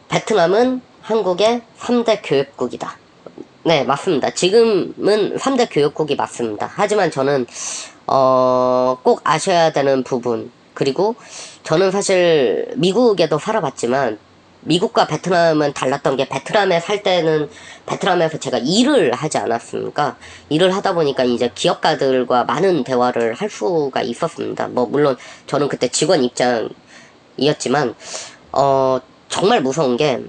베트남은 한국의 3대 교역국이다. 네, 맞습니다. 지금은 3대 교역국이 맞습니다. 하지만 저는 꼭 아셔야 되는 부분, 그리고 저는 사실 미국에도 살아봤지만 미국과 베트남은 달랐던 게, 베트남에 살 때는 베트남에서 제가 일을 하지 않았습니까? 일을 하다 보니까 이제 기업가들과 많은 대화를 할 수가 있었습니다. 뭐 물론 저는 그때 직원 입장이었지만 정말 무서운 게,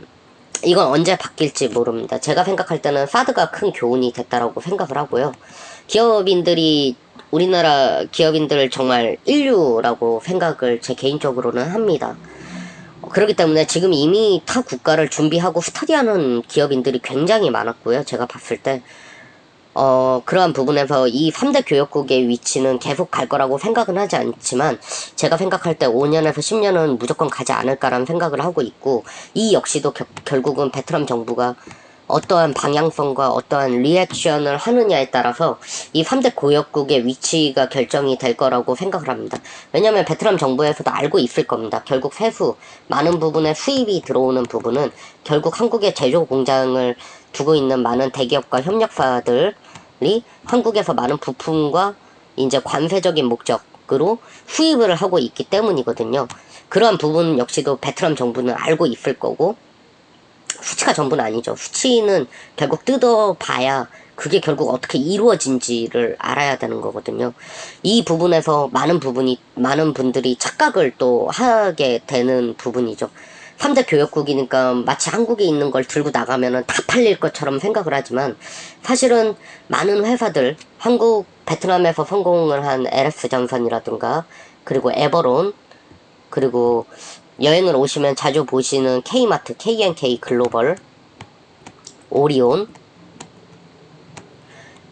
이건 언제 바뀔지 모릅니다. 제가 생각할 때는 사드가 큰 교훈이 됐다라고 생각을 하고요. 기업인들이, 우리나라 기업인들 정말 인류라고 생각을 제 개인적으로는 합니다. 그렇기 때문에 지금 이미 타 국가를 준비하고 스터디하는 기업인들이 굉장히 많았고요. 제가 봤을 때 그러한 부분에서 이 3대 교역국의 위치는 계속 갈 거라고 생각은 하지 않지만, 제가 생각할 때 5년에서 10년은 무조건 가지 않을까라는 생각을 하고 있고, 이 역시도 결국은 베트남 정부가 어떠한 방향성과 어떠한 리액션을 하느냐에 따라서 이 3대 교역국의 위치가 결정이 될 거라고 생각을 합니다. 왜냐하면 베트남 정부에서도 알고 있을 겁니다. 결국 세수, 많은 부분의 수입이 들어오는 부분은 결국 한국의 제조 공장을 두고 있는 많은 대기업과 협력사들이 한국에서 많은 부품과 이제 관세적인 목적으로 수입을 하고 있기 때문이거든요. 그러한 부분 역시도 베트남 정부는 알고 있을 거고, 수치가 전부는 아니죠. 수치는 결국 뜯어봐야 그게 결국 어떻게 이루어진지를 알아야 되는 거거든요. 이 부분에서 많은 분들이 착각을 또 하게 되는 부분이죠. 3대 교역국이니까 마치 한국에 있는 걸 들고 나가면은 다 팔릴 것처럼 생각을 하지만, 사실은 많은 회사들, 베트남에서 성공을 한 LS전선이라든가, 그리고 에버론, 그리고 여행을 오시면 자주 보시는 K마트, K&K 글로벌, 오리온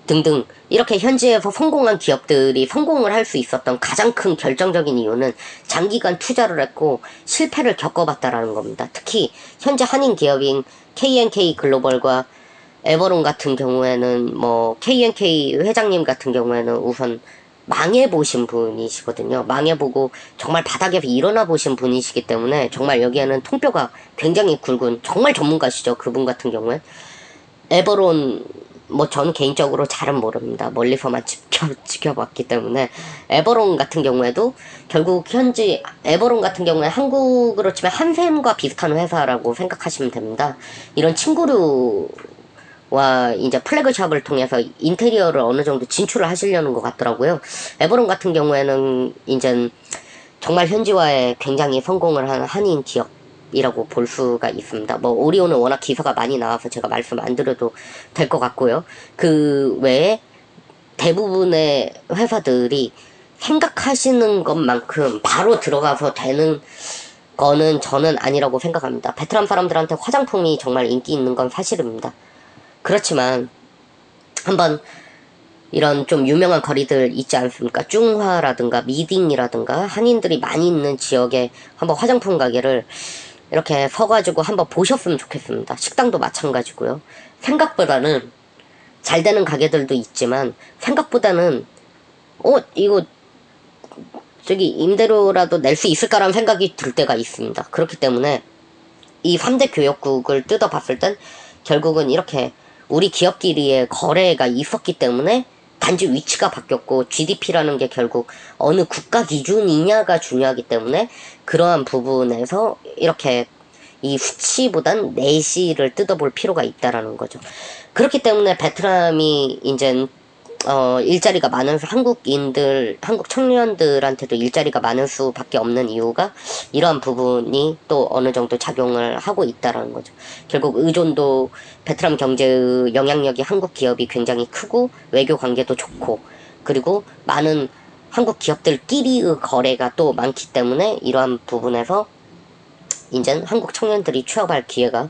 등등, 이렇게 현지에서 성공한 기업들이 성공을 할 수 있었던 가장 큰 결정적인 이유는 장기간 투자를 했고 실패를 겪어봤다라는 겁니다. 특히 현재 한인 기업인 K&K 글로벌과 에버론 같은 경우에는, K&K 회장님 같은 경우에는 우선 망해보신 분이시거든요. 망해보고 정말 바닥에서 일어나 보신 분이시기 때문에 정말 여기에는 통뼈가 굉장히 굵은 정말 전문가시죠. 그분 같은 경우에. 에버론, 저는 개인적으로 잘은 모릅니다. 멀리서만 지켜봤기 때문에. 에버론 같은 경우에도 결국 에버론 같은 경우에 한국으로 치면 한샘과 비슷한 회사라고 생각하시면 됩니다. 이런 친구류 와 이제 플래그샵을 통해서 인테리어를 어느 정도 진출을 하시려는 것 같더라고요. 에버론 같은 경우에는 이제 정말 현지화에 굉장히 성공을 한 한인 기업이라고 볼 수가 있습니다. 오리온은 워낙 기사가 많이 나와서 제가 말씀 안 드려도 될 것 같고요. 그 외에 대부분의 회사들이 생각하시는 것만큼 바로 들어가서 되는 거는 저는 아니라고 생각합니다. 베트남 사람들한테 화장품이 정말 인기 있는 건 사실입니다. 그렇지만 한번 이런 좀 유명한 거리들 있지 않습니까? 쭝화라든가 미딩이라든가 한인들이 많이 있는 지역에 한번 화장품 가게를 이렇게 서가지고 한번 보셨으면 좋겠습니다. 식당도 마찬가지고요. 생각보다는 잘 되는 가게들도 있지만, 생각보다는 이거 저기 임대료라도 낼 수 있을까라는 생각이 들 때가 있습니다. 그렇기 때문에 이 3대 교역국을 뜯어봤을 땐 결국은 이렇게 우리 기업끼리의 거래가 있었기 때문에 단지 위치가 바뀌었고, GDP라는 게 결국 어느 국가 기준이냐가 중요하기 때문에 그러한 부분에서 이렇게 이 수치보단 내시를 뜯어볼 필요가 있다라는 거죠. 그렇기 때문에 베트남이 이제 일자리가 많은 한국 청년들한테도 일자리가 많을 수밖에 없는 이유가 이러한 부분이 또 어느 정도 작용을 하고 있다라는 거죠. 결국 의존도, 베트남 경제의 영향력이 한국 기업이 굉장히 크고, 외교 관계도 좋고, 그리고 많은 한국 기업들끼리의 거래가 또 많기 때문에 이러한 부분에서 이제 한국 청년들이 취업할 기회가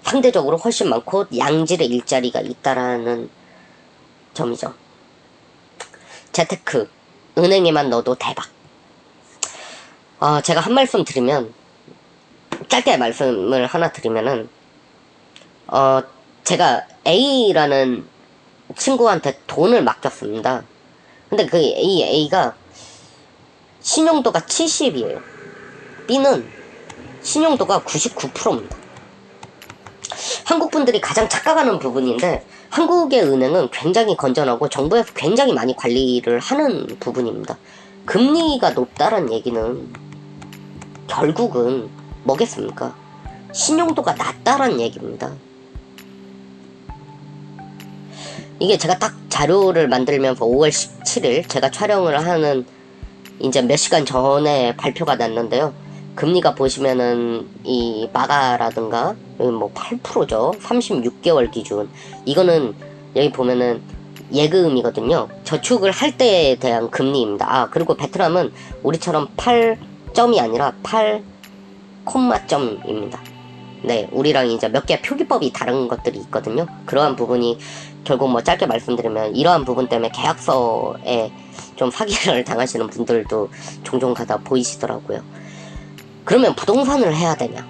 상대적으로 훨씬 많고 양질의 일자리가 있다라는 점이죠. 재테크, 은행에만 넣어도 대박. 제가 한 말씀 드리면, 짧게 말씀을 하나 드리면은, 제가 A라는 친구한테 돈을 맡겼습니다. 근데 이 A가 신용도가 70이에요. B는 신용도가 99%입니다. 한국 분들이 가장 착각하는 부분인데, 한국의 은행은 굉장히 건전하고 정부에서 굉장히 많이 관리를 하는 부분입니다. 금리가 높다는 얘기는 결국은 뭐겠습니까? 신용도가 낮다는 얘기입니다. 이게 제가 딱 자료를 만들면서 5월 17일 제가 촬영을 하는 이제 몇 시간 전에 발표가 났는데요. 금리가 보시면은 이 마가라든가 뭐 8%죠. 36개월 기준. 이거는 여기 보면은 예금이거든요. 저축을 할 때에 대한 금리입니다. 아, 그리고 베트남은 우리처럼 8점이 아니라 8콤마점입니다. 네, 우리랑 이제 몇 개 표기법이 다른 것들이 있거든요. 그러한 부분이 결국 뭐 짧게 말씀드리면 이러한 부분 때문에 계약서에 좀 사기를 당하시는 분들도 종종 가다 보이시더라고요. 그러면 부동산을 해야 되냐?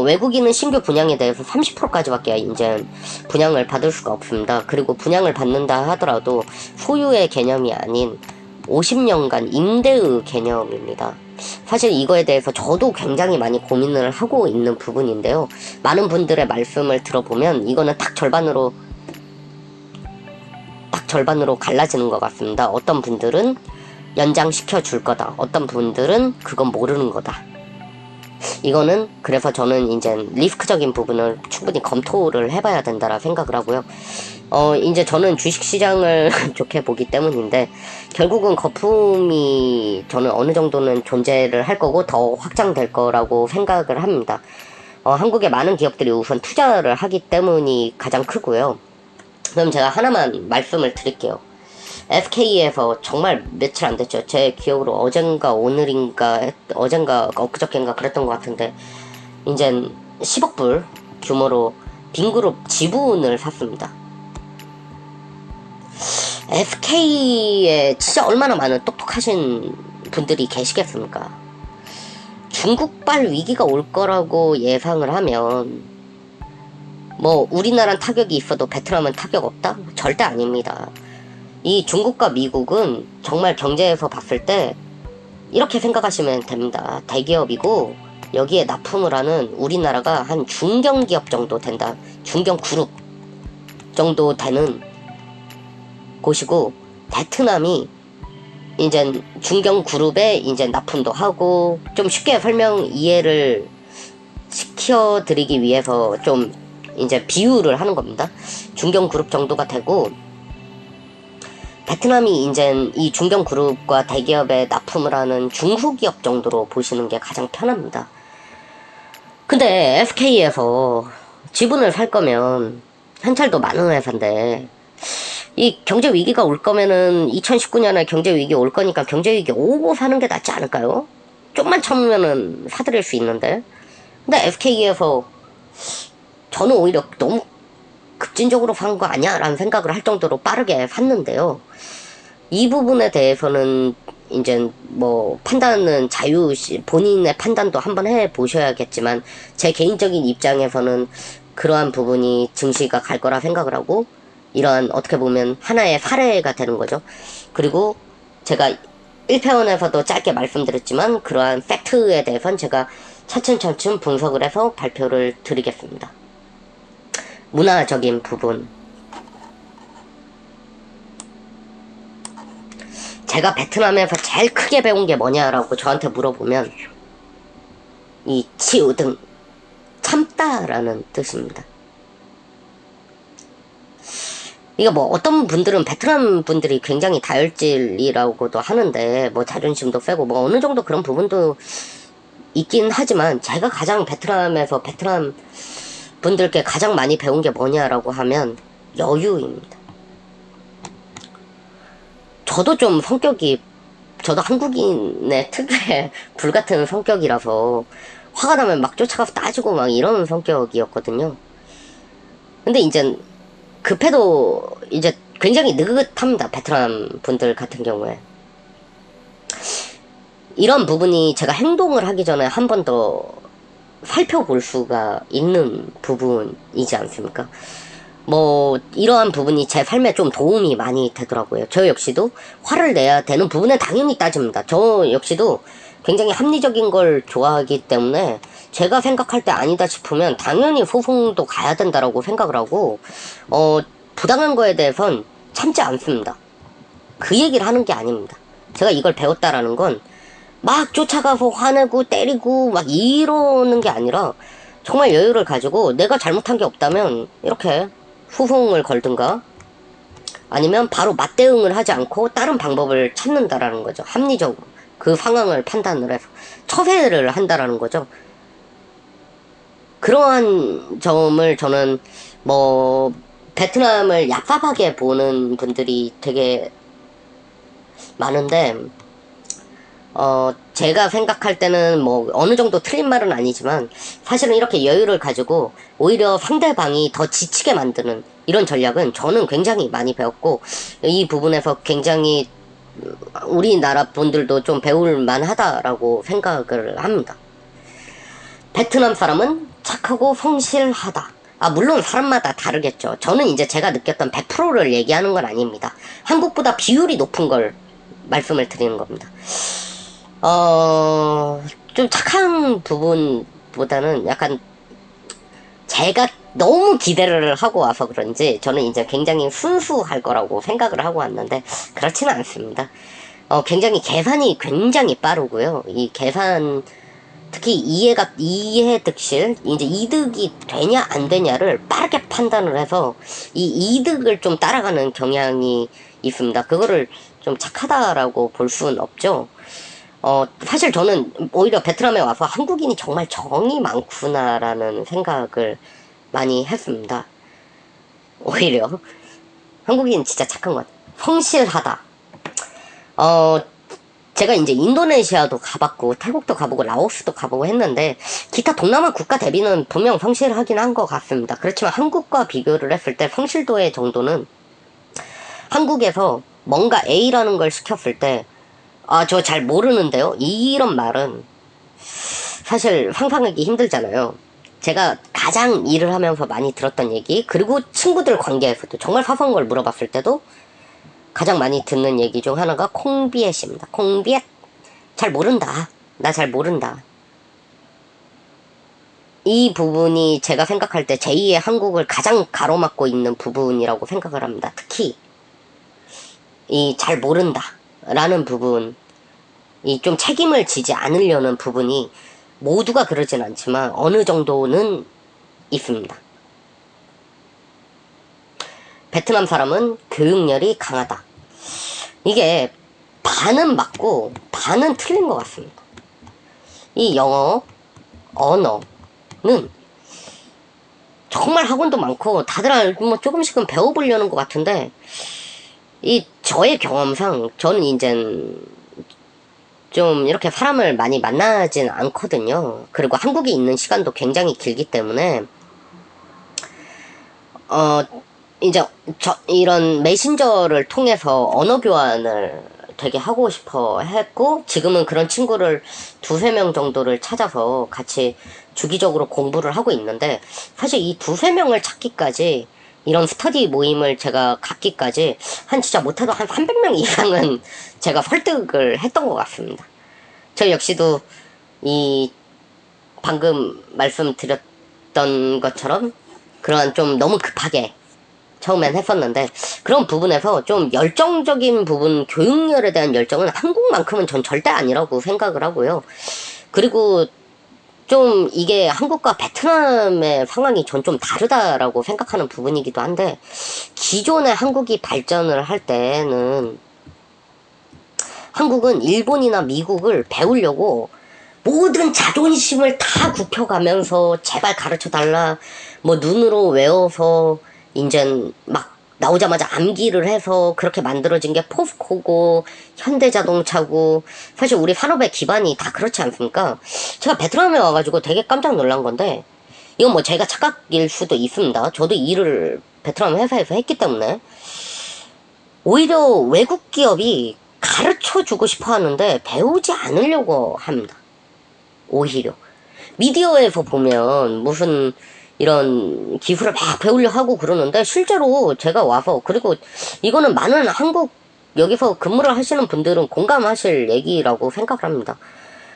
외국인은 신규 분양에 대해서 30%까지밖에 이제 분양을 받을 수가 없습니다. 그리고 분양을 받는다 하더라도 소유의 개념이 아닌 50년간 임대의 개념입니다. 사실 이거에 대해서 저도 굉장히 많이 고민을 하고 있는 부분인데요. 많은 분들의 말씀을 들어보면 이거는 딱 절반으로 갈라지는 것 같습니다. 어떤 분들은 연장시켜 줄 거다. 어떤 분들은 그건 모르는 거다. 이거는 그래서 저는 이제 리스크적인 부분을 충분히 검토를 해봐야 된다라 생각을 하고요. 이제 저는 주식시장을 좋게 보기 때문인데 결국은 거품이 저는 어느 정도는 존재를 할 거고 더 확장될 거라고 생각을 합니다. 한국의 많은 기업들이 우선 투자를 하기 때문이 가장 크고요. 그럼 제가 하나만 말씀을 드릴게요. FK에서 정말 며칠 안 됐죠. 제 기억으로 어젠가 엊그저께인가 그랬던 것 같은데 이제 10억 불 규모로 빈그룹 지분을 샀습니다. FK에 진짜 얼마나 많은 똑똑하신 분들이 계시겠습니까? 중국발 위기가 올 거라고 예상을 하면 뭐 우리나라는 타격이 있어도 베트남은 타격 없다? 절대 아닙니다. 이 중국과 미국은 정말 경제에서 봤을 때 이렇게 생각하시면 됩니다. 대기업이고 여기에 납품을 하는 우리나라가 한 중견기업 정도 된다. 중견그룹 정도 되는 곳이고 베트남이 이제 중견그룹에 이제 납품도 하고 좀 쉽게 이해를 시켜드리기 위해서 좀 이제 비유를 하는 겁니다. 중견그룹 정도가 되고 베트남이 이제 이 중견그룹과 대기업에 납품을 하는 중소기업 정도로 보시는 게 가장 편합니다. 근데 FK에서 지분을 살 거면 현찰도 많은 회사인데 이 경제 위기가 올 거면은 2019년에 경제 위기 올 거니까 경제 위기 오고 사는 게 낫지 않을까요? 좀만 참으면은 사드릴 수 있는데. 근데 FK에서 저는 오히려 너무 급진적으로 산 거 아니야? 라는 생각을 할 정도로 빠르게 샀는데요. 이 부분에 대해서는 이제 뭐 판단은 본인의 판단도 한번 해보셔야겠지만 제 개인적인 입장에서는 그러한 부분이 증시가 갈 거라 생각을 하고 이러한 어떻게 보면 하나의 사례가 되는 거죠. 그리고 제가 1편에서도 짧게 말씀드렸지만 그러한 팩트에 대해서는 제가 차츰차츰 분석을 해서 발표를 드리겠습니다. 문화적인 부분. 제가 베트남에서 제일 크게 배운 게 뭐냐라고 저한테 물어보면 이 치우등 참다라는 뜻입니다. 이거 뭐 어떤 분들은 베트남 분들이 굉장히 다혈질이라고도 하는데 뭐 자존심도 세고 뭐 어느 정도 그런 부분도 있긴 하지만 제가 가장 베트남에서 베트남 분들께 가장 많이 배운 게 뭐냐라고 하면 여유입니다. 저도 좀 저도 한국인의 특유의 불같은 성격이라서 화가 나면 막 쫓아가서 따지고 막 이러는 성격이었거든요. 근데 이제 급해도 이제 굉장히 느긋합니다. 베트남 분들 같은 경우에. 이런 부분이 제가 행동을 하기 전에 한 번 더 살펴볼 수가 있는 부분이지 않습니까? 뭐 이러한 부분이 제 삶에 좀 도움이 많이 되더라고요. 저 역시도 화를 내야 되는 부분은 당연히 따집니다. 저 역시도 굉장히 합리적인 걸 좋아하기 때문에 제가 생각할 때 아니다 싶으면 당연히 소송도 가야 된다라고 생각을 하고, 부당한 거에 대해선 참지 않습니다. 그 얘기를 하는 게 아닙니다. 제가 이걸 배웠다라는 건 막 쫓아가서 화내고 때리고 막 이러는 게 아니라 정말 여유를 가지고 내가 잘못한 게 없다면 이렇게 소송을 걸든가 아니면 바로 맞대응을 하지 않고 다른 방법을 찾는다라는 거죠. 합리적으로 그 상황을 판단을 해서 처세를 한다라는 거죠. 그러한 점을 저는 뭐 베트남을 얍삽하게 보는 분들이 되게 많은데, 제가 생각할 때는 뭐 어느 정도 틀린 말은 아니지만 사실은 이렇게 여유를 가지고 오히려 상대방이 더 지치게 만드는 이런 전략은 저는 굉장히 많이 배웠고, 이 부분에서 굉장히 우리나라 분들도 좀 배울 만하다라고 생각을 합니다. 베트남 사람은 착하고 성실하다. 물론 사람마다 다르겠죠. 저는 이제 제가 느꼈던 100%를 얘기하는 건 아닙니다. 한국보다 비율이 높은 걸 말씀을 드리는 겁니다. 좀 착한 부분보다는 약간 제가 너무 기대를 하고 와서 그런지 저는 이제 굉장히 순수할 거라고 생각을 하고 왔는데 그렇지는 않습니다. 굉장히 계산이 굉장히 빠르고요. 이 계산, 특히 이해 득실, 이제 이득이 되냐 안 되냐를 빠르게 판단을 해서 이 이득을 좀 따라가는 경향이 있습니다. 그거를 좀 착하다라고 볼 수는 없죠. 사실 저는 오히려 베트남에 와서 한국인이 정말 정이 많구나라는 생각을 많이 했습니다. 오히려 한국인 진짜 착한 것 같아요. 성실하다. 제가 이제 인도네시아도 가봤고 태국도 가보고 라오스도 가보고 했는데 기타 동남아 국가 대비는 분명 성실하긴 한 것 같습니다. 그렇지만 한국과 비교를 했을 때 성실도의 정도는 한국에서 뭔가 A라는 걸 시켰을 때 저 잘 모르는데요, 이런 말은 사실 상상하기 힘들잖아요. 제가 가장 일을 하면서 많이 들었던 얘기, 그리고 친구들 관계에서도 정말 사소한 걸 물어봤을 때도 가장 많이 듣는 얘기 중 하나가 콩비엣입니다. 콩비엣. 잘 모른다. 나 잘 모른다. 이 부분이 제가 생각할 때 제2의 한국을 가장 가로막고 있는 부분이라고 생각을 합니다. 특히 이 잘 모른다 라는 부분, 이 좀 책임을 지지 않으려는 부분이 모두가 그러진 않지만 어느 정도는 있습니다. 베트남 사람은 교육열이 강하다. 이게 반은 맞고 반은 틀린 것 같습니다. 이 영어 언어는 정말 학원도 많고 다들 뭐 조금씩은 배워보려는 것 같은데, 이 저의 경험상 저는 이젠 좀 이렇게 사람을 많이 만나진 않거든요. 그리고 한국에 있는 시간도 굉장히 길기 때문에 이제 이런 메신저를 통해서 언어 교환을 되게 하고 싶어 했고, 지금은 그런 친구를 2~3명 정도를 찾아서 같이 주기적으로 공부를 하고 있는데, 사실 이 2~3명을 찾기까지, 이런 스터디 모임을 제가 갖기까지 진짜 못해도 한 300명 이상은 제가 설득을 했던 것 같습니다. 저 역시도 이 방금 말씀드렸던 것처럼 그런 좀 너무 급하게 처음엔 했었는데, 그런 부분에서 좀 열정적인 부분, 교육열에 대한 열정은 한국만큼은 전 절대 아니라고 생각을 하고요. 그리고 좀 이게 한국과 베트남의 상황이 전 좀 다르다라고 생각하는 부분이기도 한데, 기존의 한국이 발전을 할 때는 한국은 일본이나 미국을 배우려고 모든 자존심을 다 굽혀가면서 제발 가르쳐달라, 뭐 눈으로 외워서 인젠 막 나오자마자 암기를 해서 그렇게 만들어진 게 포스코고 현대자동차고, 사실 우리 산업의 기반이 다 그렇지 않습니까? 제가 베트남에 와가지고 되게 깜짝 놀란 건데, 이건 뭐 제가 착각일 수도 있습니다. 저도 일을 베트남 회사에서 했기 때문에 오히려 외국 기업이 가르쳐주고 싶어 하는데 배우지 않으려고 합니다. 오히려 미디어에서 보면 무슨 이런 기술을 막 배우려 하고 그러는데, 실제로 제가 와서, 그리고 이거는 많은 한국 여기서 근무를 하시는 분들은 공감하실 얘기라고 생각을 합니다.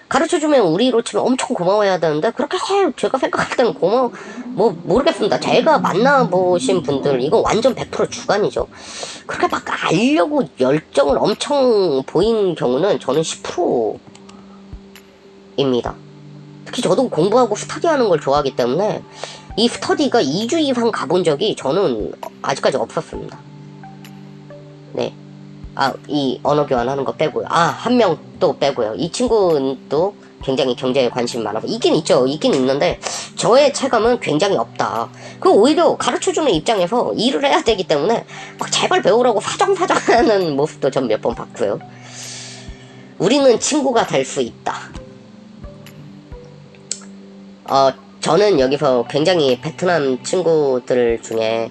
가르쳐주면 우리로 치면 엄청 고마워해야 되는데 그렇게 제가 생각할 때는 모르겠습니다. 제가 만나보신 분들 이거 완전 100% 주관이죠. 그렇게 막 알려고 열정을 엄청 보인 경우는 저는 10%입니다. 특히 저도 공부하고 스터디하는 걸 좋아하기 때문에 이 스터디가 2주 이상 가본 적이 저는 아직까지 없었습니다. 네. 이 언어 교환하는 거 빼고요. 한 명 또 빼고요. 이 친구는 또 굉장히 경제에 관심 많아서 있긴 있죠. 있긴 있는데 저의 체감은 굉장히 없다. 그 오히려 가르쳐주는 입장에서 일을 해야 되기 때문에 막 제발 배우라고 사정사정하는 모습도 전 몇 번 봤고요. 우리는 친구가 될 수 있다. 저는 여기서 굉장히 베트남 친구들 중에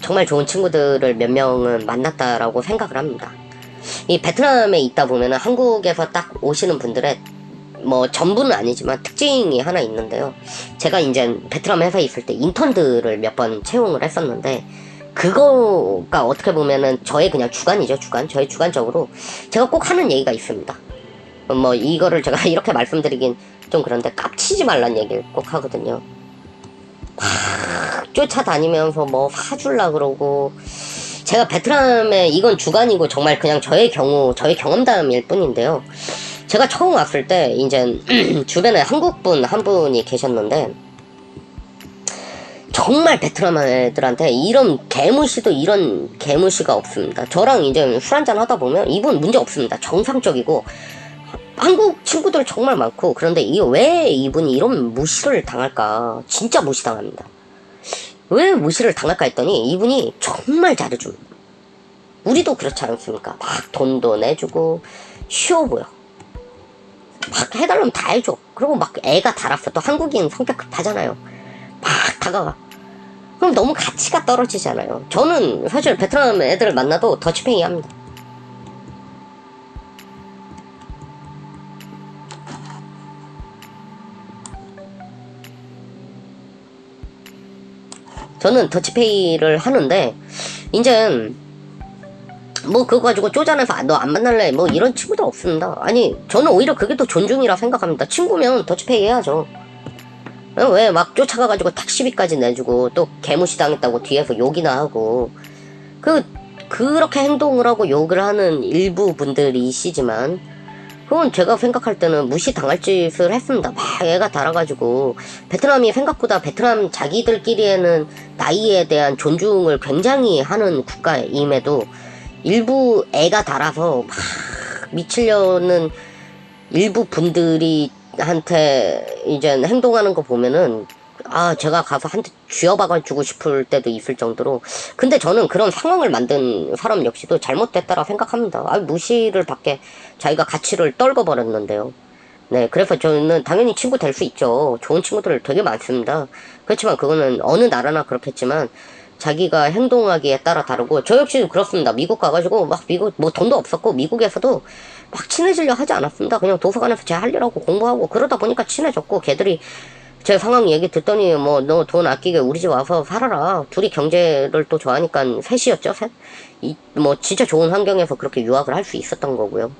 정말 좋은 친구들을 몇 명은 만났다라고 생각을 합니다. 이 베트남에 있다 보면은 한국에서 딱 오시는 분들의 전부는 아니지만 특징이 하나 있는데요. 제가 이제 베트남 회사에 있을 때 인턴들을 몇 번 채용을 했었는데 그거가 어떻게 보면은 저의 그냥 주관이죠. 저의 주관적으로 제가 꼭 하는 얘기가 있습니다. 이거를 제가 이렇게 말씀드리긴 좀 그런데 깝치지 말란 얘기를 꼭 하거든요. 막 쫓아다니면서 사줄라 그러고 제가 베트남에 이건 주관이고 정말 그냥 저의 경험담일 뿐인데요. 제가 처음 왔을 때 이제 주변에 한국분 한 분이 계셨는데 정말 베트남 애들한테 이런 개무시가 없습니다. 저랑 이제 술 한잔 하다 보면 이분 문제 없습니다. 정상적이고 한국 친구들 정말 많고 그런데 왜 이분이 이런 무시를 당할까? 진짜 무시당합니다. 왜 무시를 당할까 했더니 이분이 정말 잘해줍니다. 우리도 그렇지 않습니까? 막 돈도 내주고 쉬워 보여. 막 해달라면 다 해줘. 그리고 막 애가 달았어. 또 한국인 성격 급하잖아요. 막 다가가. 그럼 너무 가치가 떨어지잖아요. 저는 사실 베트남 애들을 만나도 더치페이 합니다. 저는 더치페이를 하는데 이제 그거 가지고 쪼잔해서 너 안 만날래 이런 친구들 없습니다. 아니 저는 오히려 그게 더 존중이라 생각합니다. 친구면 더치페이 해야죠. 왜 막 쫓아가가지고 택시비까지 내주고 또 개무시 당했다고 뒤에서 욕이나 하고 그렇게 행동을 하고 욕을 하는 일부 분들이시지만 그건 제가 생각할 때는 무시당할 짓을 했습니다. 막 애가 달아가지고 베트남이 생각보다 베트남 자기들끼리에는 나이에 대한 존중을 굉장히 하는 국가임에도 일부 애가 달아서 막 미치려는 일부 분들이 한테 이제 행동하는 거 보면은 제가 가서 한 대 쥐어박아주고 싶을 때도 있을 정도로 근데 저는 그런 상황을 만든 사람 역시도 잘못됐다라 생각합니다. 무시를 받게 자기가 가치를 떨궈버렸는데요. 네, 그래서 저는 당연히 친구 될 수 있죠. 좋은 친구들 되게 많습니다. 그렇지만 그거는 어느 나라나 그렇겠지만 자기가 행동하기에 따라 다르고 저 역시 그렇습니다. 미국 가가지고 막 미국 돈도 없었고 미국에서도 막 친해지려 하지 않았습니다. 그냥 도서관에서 제 할 일하고 공부하고 그러다 보니까 친해졌고 걔들이 제 상황 얘기 듣더니 너 돈 아끼게 우리 집 와서 살아라. 둘이 경제를 또 좋아하니까 셋이었죠. 셋. 진짜 좋은 환경에서 그렇게 유학을 할 수 있었던 거고요.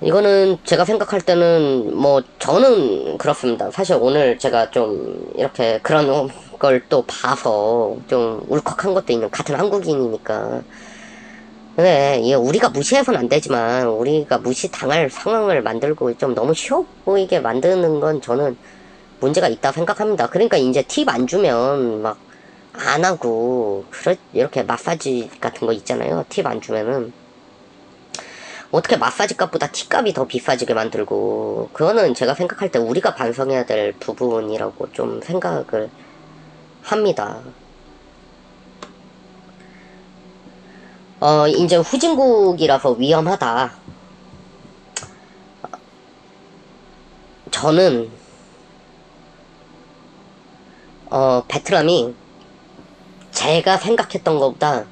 이거는 제가 생각할 때는 저는 그렇습니다. 사실 오늘 제가 좀 이렇게 그런 걸 또 봐서 좀 울컥한 것도 있는 같은 한국인이니까 네, 우리가 무시해서는 안 되지만 우리가 무시당할 상황을 만들고 좀 너무 쉬워 보이게 만드는 건 저는 문제가 있다 생각합니다. 그러니까 이제 팁 안 주면 막 안 하고 이렇게 마사지 같은 거 있잖아요. 팁 안 주면은 어떻게 마사지 값보다 팁값이 더 비싸지게 만들고 그거는 제가 생각할 때 우리가 반성해야 될 부분이라고 좀 생각을 합니다. 이제 후진국이라서 위험하다. 저는 베트남이 제가 생각했던 것보다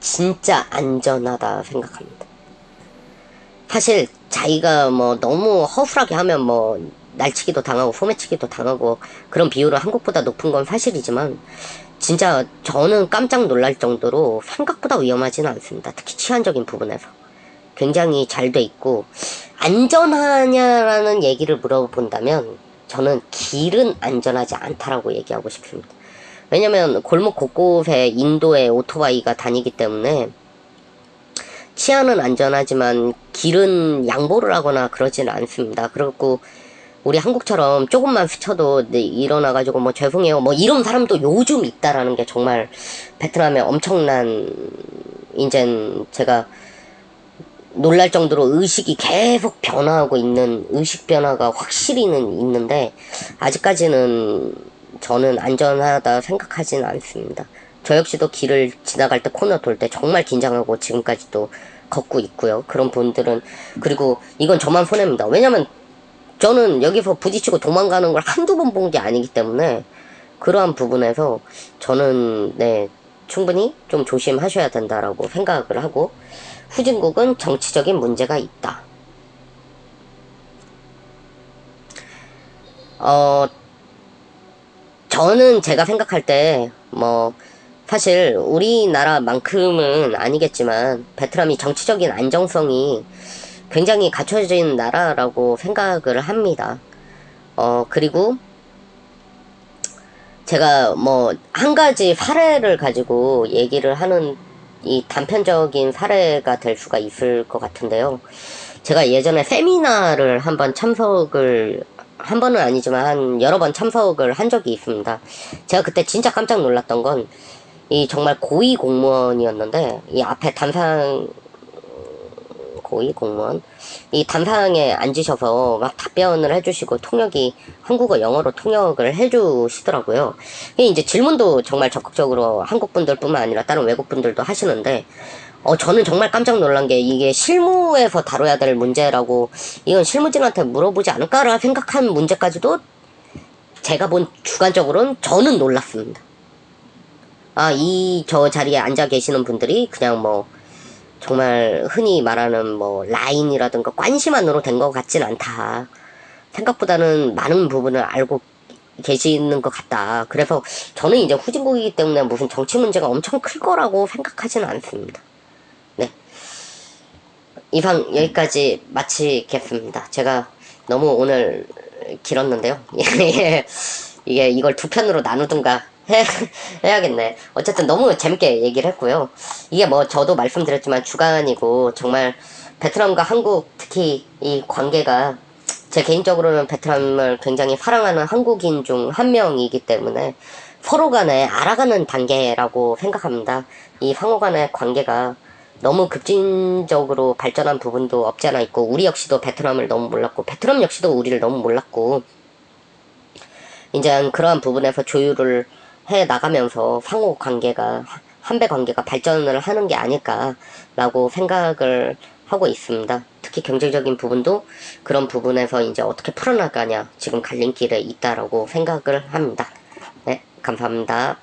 진짜 안전하다 생각합니다. 사실 자기가 너무 허술하게 하면 날치기도 당하고 소매치기도 당하고 그런 비율은 한국보다 높은 건 사실이지만 진짜 저는 깜짝 놀랄 정도로 생각보다 위험하지는 않습니다. 특히 치안적인 부분에서. 굉장히 잘 돼 있고, 안전하냐라는 얘기를 물어본다면 저는 길은 안전하지 않다라고 얘기하고 싶습니다. 왜냐면 골목 곳곳에 인도에 오토바이가 다니기 때문에 치안은 안전하지만 길은 양보를 하거나 그러지는 않습니다. 그리고 우리 한국처럼 조금만 스쳐도 일어나가지고 뭐 죄송해요 뭐 이런 사람도 요즘 있다라는 게 정말 베트남의 엄청난 이젠 제가 놀랄 정도로 의식이 계속 변화하고 있는 의식 변화가 확실히는 있는데 아직까지는 저는 안전하다 생각하지는 않습니다. 저 역시도 길을 지나갈 때 코너 돌 때 정말 긴장하고 지금까지도 걷고 있고요. 그런 분들은 그리고 이건 저만 손해입니다. 왜냐면 저는 여기서 부딪히고 도망가는 걸 한두 번 본 게 아니기 때문에 그러한 부분에서 저는 네 충분히 좀 조심하셔야 된다라고 생각을 하고 후진국은 정치적인 문제가 있다. 저는 제가 생각할 때 뭐 사실 우리나라만큼은 아니겠지만 베트남이 정치적인 안정성이 굉장히 갖춰진 나라라고 생각을 합니다. 그리고 제가 뭐 한 가지 사례를 가지고 얘기를 하는 이 단편적인 사례가 될 수가 있을 것 같은데요. 제가 예전에 세미나를 한 번은 아니지만 한 여러 번 참석을 한 적이 있습니다. 제가 그때 진짜 깜짝 놀랐던 건 이 정말 고위 공무원이었는데 이 앞에 고위 공무원 이 단상에 앉으셔서 막 답변을 해주시고 통역이 한국어 영어로 통역을 해주시더라고요. 이게 이제 질문도 정말 적극적으로 한국 분들뿐만 아니라 다른 외국 분들도 하시는데 저는 정말 깜짝 놀란 게 이게 실무에서 다뤄야 될 문제라고 이건 실무진한테 물어보지 않을까라 생각한 문제까지도 제가 본 주관적으로는 저는 놀랐습니다. 저 자리에 앉아 계시는 분들이 그냥 뭐 정말 흔히 말하는 뭐 라인이라든가 관심만으로 된 것 같진 않다. 생각보다는 많은 부분을 알고 계시는 것 같다. 그래서 저는 이제 후진국이기 때문에 무슨 정치 문제가 엄청 클 거라고 생각하지는 않습니다. 네. 이상 여기까지 마치겠습니다. 제가 너무 오늘 길었는데요. 이게 이걸 두 편으로 나누든가 해야겠네. 어쨌든 너무 재밌게 얘기를 했고요. 이게 뭐 저도 말씀드렸지만 주간이고 정말 베트남과 한국 특히 이 관계가 제 개인적으로는 베트남을 굉장히 사랑하는 한국인 중 한 명이기 때문에 서로 간에 알아가는 단계라고 생각합니다. 이 상호 간의 관계가 너무 급진적으로 발전한 부분도 없지 않아 있고 우리 역시도 베트남을 너무 몰랐고 베트남 역시도 우리를 너무 몰랐고 이제 그러한 부분에서 조율을 해 나가면서 상호 관계가 한배 관계가 발전을 하는 게 아닐까라고 생각을 하고 있습니다. 특히 경제적인 부분도 그런 부분에서 이제 어떻게 풀어나가냐 지금 갈림길에 있다라고 생각을 합니다. 네, 감사합니다.